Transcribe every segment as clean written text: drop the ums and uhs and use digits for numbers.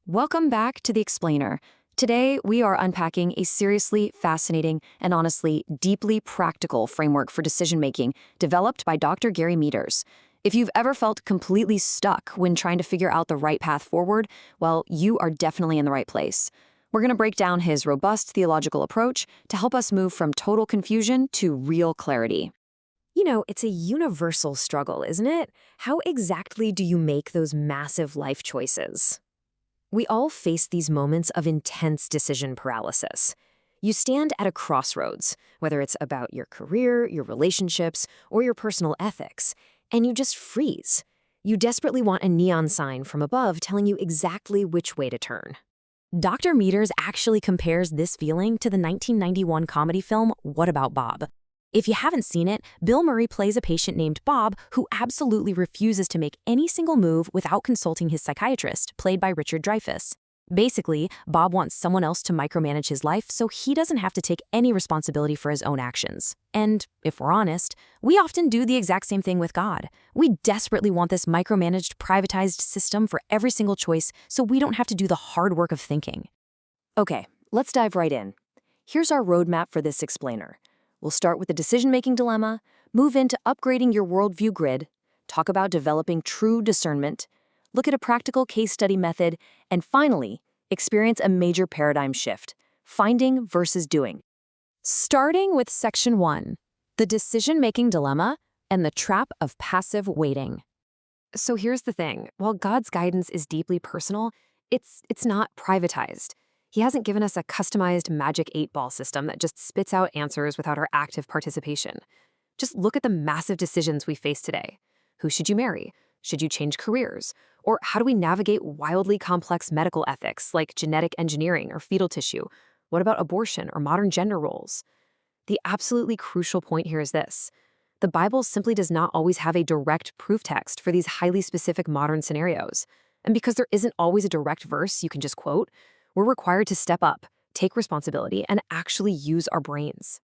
Welcome back to The Explainer. Today, we are unpacking a seriously fascinating and honestly deeply practical framework for decision-making developed by Dr. Gary Meadors. If you've ever felt completely stuck when trying to figure out the right path forward, well, you are definitely in the right place. We're going to break down his robust theological approach to help us move from total confusion to real clarity. It's a universal struggle, isn't it? How exactly do you make those massive life choices? We all face these moments of intense decision paralysis. You stand at a crossroads, whether it's about your career, your relationships, or your personal ethics, and you just freeze. You desperately want a neon sign from above telling you exactly which way to turn. Dr. Meadors actually compares this feeling to the 1991 comedy film What About Bob? If you haven't seen it, Bill Murray plays a patient named Bob who absolutely refuses to make any single move without consulting his psychiatrist, played by Richard Dreyfuss. Basically, Bob wants someone else to micromanage his life so he doesn't have to take any responsibility for his own actions. And, if we're honest, we often do the exact same thing with God. We desperately want this micromanaged, privatized system for every single choice so we don't have to do the hard work of thinking. Okay, let's dive right in. Here's our roadmap for this explainer. We'll start with the decision-making dilemma, move into upgrading your worldview grid, talk about developing true discernment, look at a practical case study method, and finally, experience a major paradigm shift, finding versus doing. Starting with Section 1, the decision-making dilemma and the trap of passive waiting. So here's the thing. While God's guidance is deeply personal, it's not privatized. He hasn't given us a customized magic 8-ball system that just spits out answers without our active participation. Just look at the massive decisions we face today. Who should you marry? Should you change careers? Or how do we navigate wildly complex medical ethics like genetic engineering or fetal tissue? What about abortion or modern gender roles? The absolutely crucial point here is this. The Bible simply does not always have a direct proof text for these highly specific modern scenarios. And because there isn't always a direct verse you can just quote, we're required to step up, take responsibility, and actually use our brains.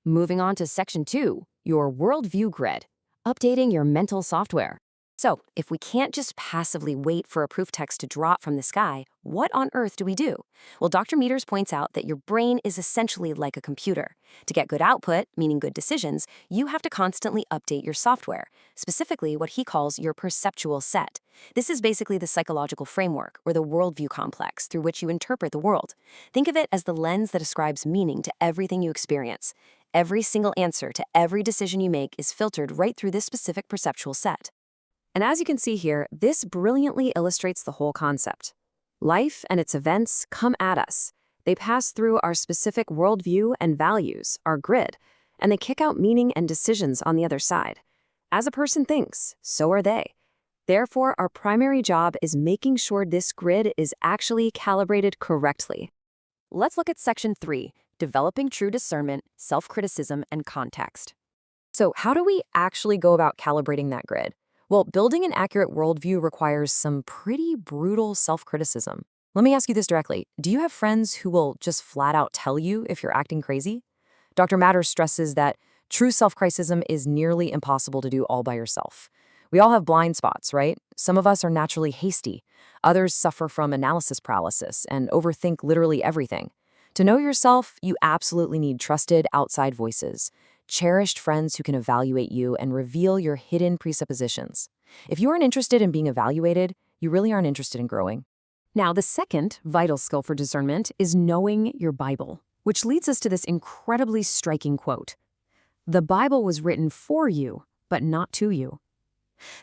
Moving on to Section 2, your worldview grid, updating your mental software. So, if we can't just passively wait for a proof text to drop from the sky, what on earth do we do? Well, Dr. Meadors points out that your brain is essentially like a computer. To get good output, meaning good decisions, you have to constantly update your software, specifically what he calls your perceptual set. This is basically the psychological framework, or the worldview complex, through which you interpret the world. Think of it as the lens that ascribes meaning to everything you experience. Every single answer to every decision you make is filtered right through this specific perceptual set. And as you can see here, this brilliantly illustrates the whole concept. Life and its events come at us. They pass through our specific worldview and values, our grid, and they kick out meaning and decisions on the other side. As a person thinks, so are they. Therefore, our primary job is making sure this grid is actually calibrated correctly. Let's look at Section 3, developing true discernment, self-criticism, and context. So how do we actually go about calibrating that grid? Well, building an accurate worldview requires some pretty brutal self-criticism. Let me ask you this directly. Do you have friends who will just flat out tell you if you're acting crazy? Dr. Meadors stresses that true self-criticism is nearly impossible to do all by yourself. We all have blind spots, right? Some of us are naturally hasty. Others suffer from analysis paralysis and overthink literally everything. To know yourself, you absolutely need trusted outside voices, cherished friends who can evaluate you and reveal your hidden presuppositions. If you aren't interested in being evaluated, you really aren't interested in growing. Now, the second vital skill for discernment is knowing your Bible, which leads us to this incredibly striking quote. The Bible was written for you, but not to you.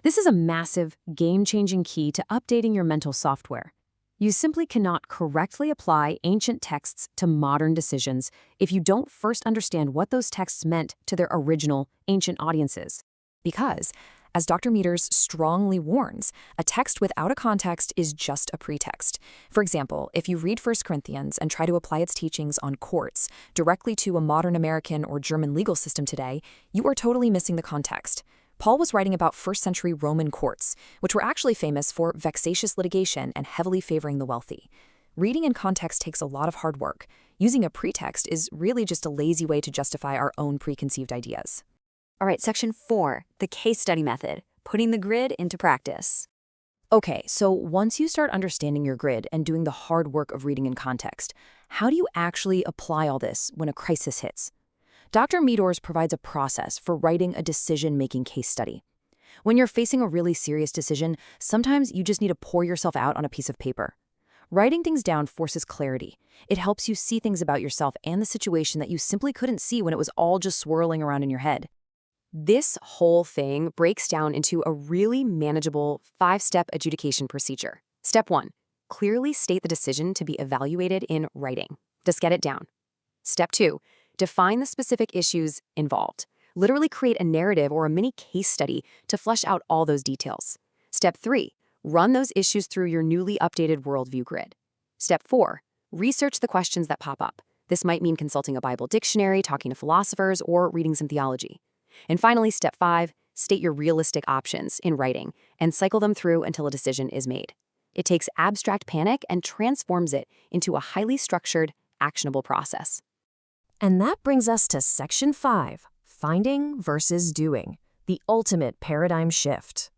This is a massive, game-changing key to updating your mental software. You simply cannot correctly apply ancient texts to modern decisions if you don't first understand what those texts meant to their original ancient audiences. Because, as Dr. Meadors strongly warns, a text without a context is just a pretext. For example, if you read 1 Corinthians and try to apply its teachings on courts directly to a modern American or German legal system today, you are totally missing the context. Paul was writing about first-century Roman courts, which were actually famous for vexatious litigation and heavily favoring the wealthy. Reading in context takes a lot of hard work. Using a pretext is really just a lazy way to justify our own preconceived ideas. All right, Section 4, the case study method, putting the grid into practice. Okay, so once you start understanding your grid and doing the hard work of reading in context, how do you actually apply all this when a crisis hits? Dr. Meadors provides a process for writing a decision-making case study. When you're facing a really serious decision, sometimes you just need to pour yourself out on a piece of paper. Writing things down forces clarity. It helps you see things about yourself and the situation that you simply couldn't see when it was all just swirling around in your head. This whole thing breaks down into a really manageable 5-step adjudication procedure. Step 1, clearly state the decision to be evaluated in writing. Just get it down. Step 2, define the specific issues involved. Literally create a narrative or a mini case study to flesh out all those details. Step 3, run those issues through your newly updated worldview grid. Step 4, research the questions that pop up. This might mean consulting a Bible dictionary, talking to philosophers, or reading some theology. And finally, step 5, state your realistic options in writing and cycle them through until a decision is made. It takes abstract panic and transforms it into a highly structured, actionable process. And that brings us to Section 5, Finding versus Doing, the ultimate paradigm shift.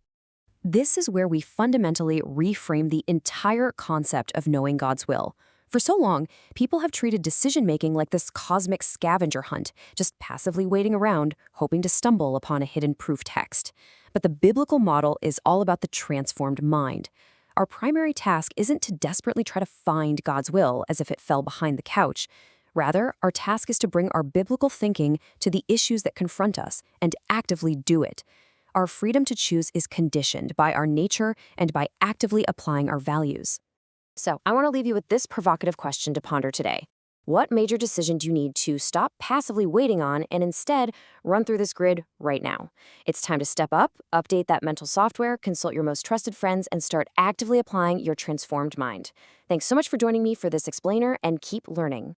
This is where we fundamentally reframe the entire concept of knowing God's will. For so long, people have treated decision-making like this cosmic scavenger hunt, just passively waiting around, hoping to stumble upon a hidden proof text. But the biblical model is all about the transformed mind. Our primary task isn't to desperately try to find God's will as if it fell behind the couch. Rather, our task is to bring our biblical thinking to the issues that confront us and actively do it. Our freedom to choose is conditioned by our nature and by actively applying our values. So, I want to leave you with this provocative question to ponder today. What major decision do you need to stop passively waiting on and instead run through this grid right now? It's time to step up, update that mental software, consult your most trusted friends, and start actively applying your transformed mind. Thanks so much for joining me for this explainer, and keep learning.